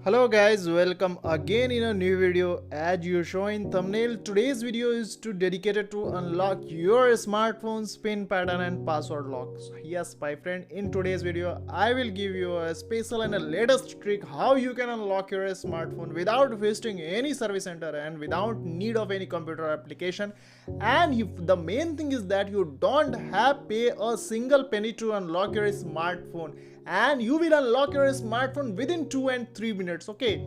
Hello guys, welcome again in a new video. As you show in thumbnail, today's video is dedicated to unlock your smartphone's pin pattern and password locks. Yes, my friend, in today's video, I will give you a special and a latest trick how you can unlock your smartphone without visiting any service center and without need of any computer application. And the main thing is that you don't have pay a single penny to unlock your smartphone, and you will unlock your smartphone within 2 and 3 minutes. Okay,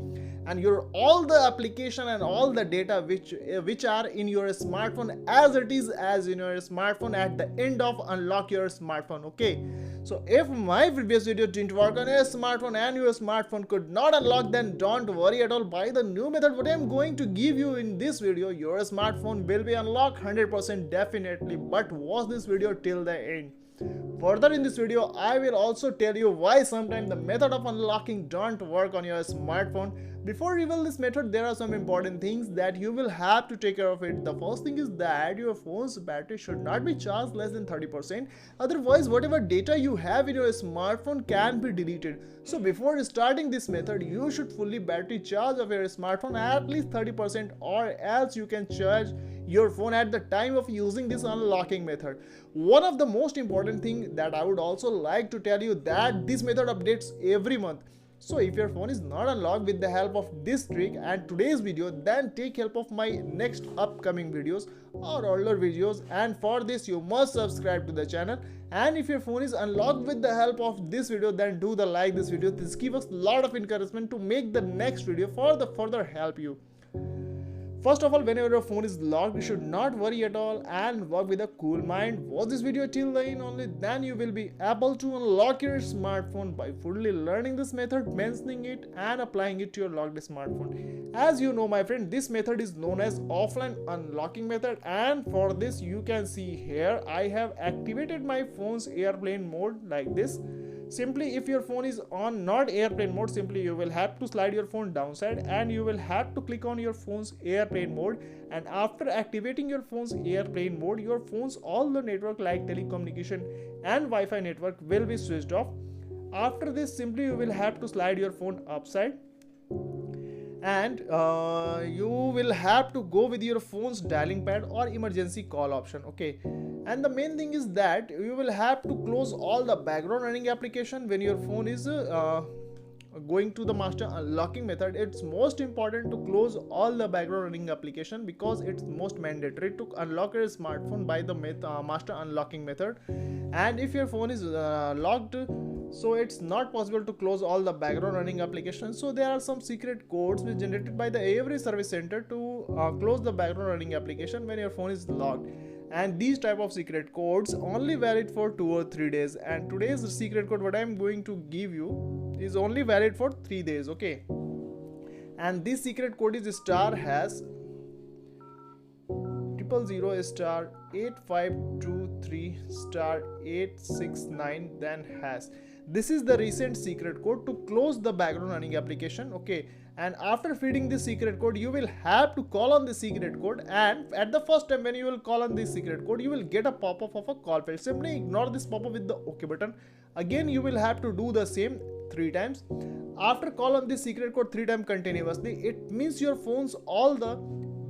and your all the application and all the data which are in your smartphone as it is as in your smartphone at the end of unlock your smartphone. Okay, so if my previous video didn't work on your smartphone and your smartphone could not unlock, then don't worry at all. By the new method what I'm going to give you in this video, your smartphone will be unlocked 100% definitely. But watch this video till the end. Further in this video, I will also tell you why sometimes the method of unlocking don't work on your smartphone. Before reveal this method, there are some important things that you will have to take care of it. The first thing is that your phone's battery should not be charged less than 30%. Otherwise, whatever data you have in your smartphone can be deleted. So before starting this method, you should fully battery charge of your smartphone at least 30%, or else you can charge your phone at the time of using this unlocking method. One of the most important thing that I would also like to tell you that this method updates every month. So if your phone is not unlocked with the help of this trick and today's video, then take help of my next upcoming videos or older videos, and for this you must subscribe to the channel. And if your phone is unlocked with the help of this video, then do the like this video. This gives us a lot of encouragement to make the next video for the further help you. First of all, whenever your phone is locked, you should not worry at all and work with a cool mind. Watch this video till the end only, then you will be able to unlock your smartphone by fully learning this method, mentioning it and applying it to your locked smartphone. As you know my friend, this method is known as offline unlocking method, and for this you can see here I have activated my phone's airplane mode like this. Simply, if your phone is on not airplane mode, simply you will have to slide your phone downside and you will have to click on your phone's airplane mode. And after activating your phone's airplane mode, your phone's all the network like telecommunication and Wi-Fi network will be switched off. After this, simply you will have to slide your phone upside, and you will have to go with your phone's dialing pad or emergency call option. Okay, and the main thing is that you will have to close all the background running application when your phone is going to the master unlocking method. It's most important to close all the background running application because it's most mandatory to unlock your smartphone by the master unlocking method. And if your phone is locked, so it's not possible to close all the background running applications. So there are some secret codes which generated by the every service center to close the background running application when your phone is locked. And these type of secret codes only valid for 2 or 3 days, and today's secret code what I'm going to give you is only valid for 3 days. Okay, and this secret code is star has 000 star 8523 star 869 then hash. This is the recent secret code to close the background running application. Okay, and after feeding this secret code, you will have to call on the secret code, and at the first time when you will call on this secret code, you will get a pop-up of a call failed. Simply ignore this pop-up with the OK button. Again you will have to do the same 3 times. After call on this secret code 3 times continuously, it means your phone's all the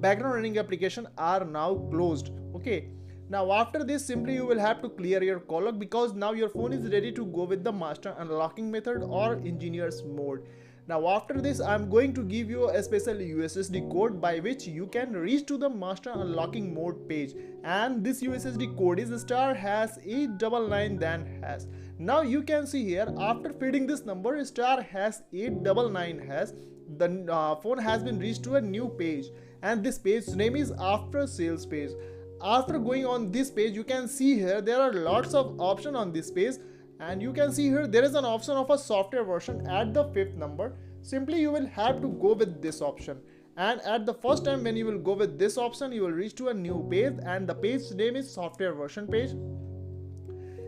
background running application are now closed. Okay, now after this, simply you will have to clear your call log because now your phone is ready to go with the master unlocking method or engineer's mode. Now after this, I'm going to give you a special USSD code by which you can reach to the master unlocking mode page, and this USSD code is star hash 899 then hash. Now you can see here, after feeding this number star hash 899 hash, the phone has been reached to a new page, and this page name is after sales page. After going on this page, you can see here there are lots of options on this page, and you can see here there is an option of a software version at the 5th number. Simply you will have to go with this option, and at the first time when you will go with this option, you will reach to a new page, and the page name is software version page.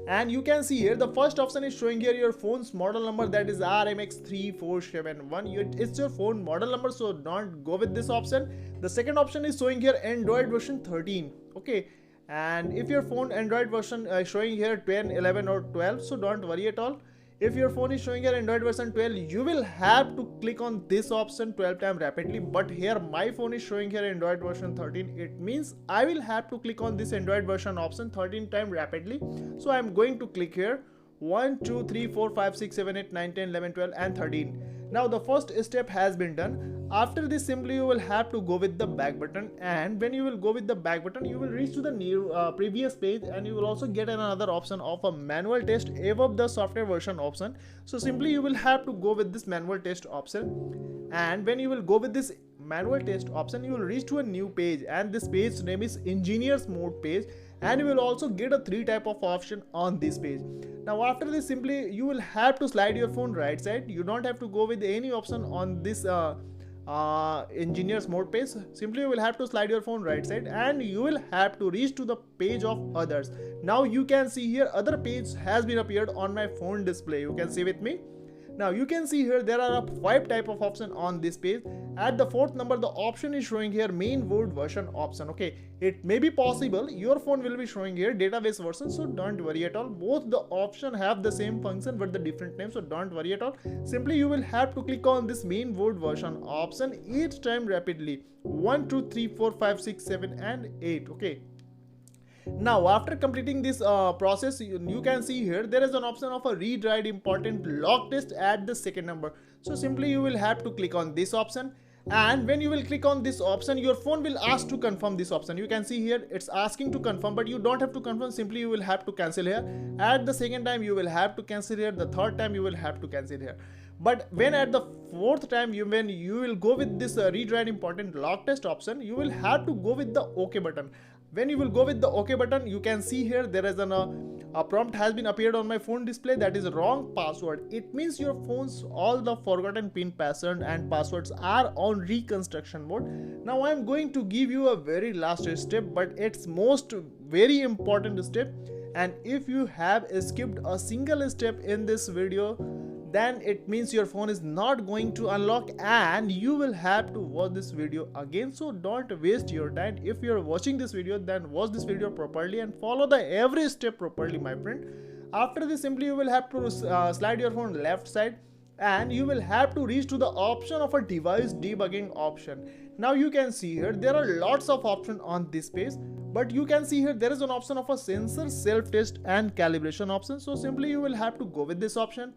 And you can see here the first option is showing here your phone's model number, that is RMX3471. It's your phone model number, so don't go with this option. The second option is showing here Android version 13. Okay, and if your phone Android version showing here 10, 11 or 12, so don't worry at all. If your phone is showing here Android version 12, you will have to click on this option 12 times rapidly. But here my phone is showing here Android version 13. It means I will have to click on this Android version option 13 times rapidly. So I am going to click here 1, 2, 3, 4, 5, 6, 7, 8, 9, 10, 11, 12 and 13. Now the first step has been done. After this, simply you will have to go with the back button, and when you will go with the back button, you will reach to the new previous page, and you will also get another option of a manual test above the software version option. So simply you will have to go with this manual test option, and when you will go with this manual test option, you will reach to a new page, and this page name is engineers mode page, and you will also get a 3 type of option on this page. Now after this, simply you will have to slide your phone right side. You don't have to go with any option on this engineers mode page. Simply you will have to slide your phone right side, and you will have to reach to the page of others. Now you can see here other page has been appeared on my phone display. You can see with me. Now you can see here there are 5 type of option on this page. At the 4th number, the option is showing here main word version option. Okay, it may be possible your phone will be showing here database version, so don't worry at all. Both the option have the same function but the different name, so don't worry at all. Simply you will have to click on this main word version option each time rapidly. 1, 2, 3, 4, 5, 6, 7 and 8. Okay. Now after completing this process, you can see here there is an option of a read write important lock test at the 2nd number. So simply you will have to click on this option, and when you will click on this option, your phone will ask to confirm this option. You can see here it's asking to confirm, but you don't have to confirm. Simply you will have to cancel here. At the 2nd time you will have to cancel here. The 3rd time you will have to cancel here. But when at the 4th time when you will go with this read write important lock test option, you will have to go with the OK button. When you will go with the OK button, you can see here there is a prompt has been appeared on my phone display, that is wrong password. It means your phone's all the forgotten pin, password and passwords are on reconstruction mode. Now I am going to give you a very last step, but it's most very important step, and if you have skipped a single step in this video, then it means your phone is not going to unlock and you will have to watch this video again. So don't waste your time. If you're watching this video, then watch this video properly and follow the every step properly, my friend. After this, simply you will have to slide your phone left side, and you will have to reach to the option of a device debugging option. Now you can see here there are lots of options on this page, but you can see here there is an option of a sensor self test and calibration option. So simply you will have to go with this option.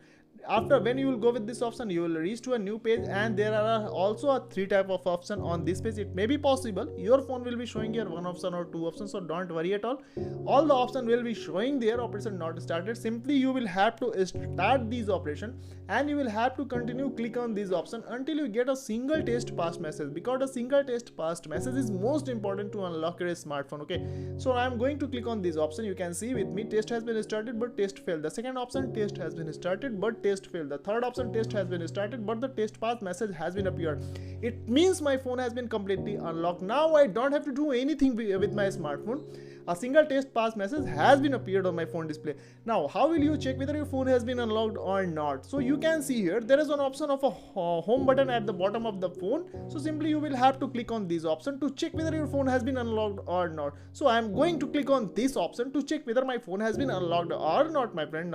After when you will go with this option, you will reach to a new page, and there are also a 3 type of option on this page. It may be possible your phone will be showing here 1 option or 2 options, so don't worry at all. All the option will be showing there. Operation not started. Simply you will have to start these operation, and you will have to continue click on this option until you get a single test passed message, because a single test passed message is most important to unlock your smartphone. Okay, so I am going to click on this option. You can see with me test has been started but test failed. The 2nd option test has been started but test failed. The 3rd option test has been started but the test pass message has been appeared. It means my phone has been completely unlocked. Now I don't have to do anything with my smartphone. A single test pass message has been appeared on my phone display. Now how will you check whether your phone has been unlocked or not? So you can see here there is an option of a home button at the bottom of the phone. So simply you will have to click on this option to check whether your phone has been unlocked or not. So I am going to click on this option to check whether my phone has been unlocked or not, my friend.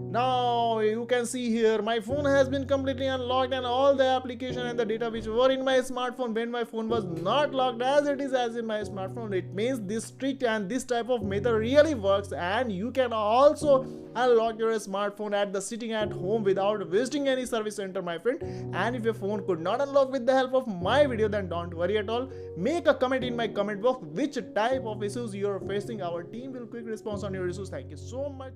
Now you can see here my phone has been completely unlocked, and all the application and the data which were in my smartphone when my phone was not locked as it is as in my smartphone. It means this trick and this type of method really works, and you can also unlock your smartphone at the sitting at home without visiting any service center, my friend. And if your phone could not unlock with the help of my video, then don't worry at all. Make a comment in my comment box which type of issues you are facing. Our team will quick response on your issues. Thank you so much.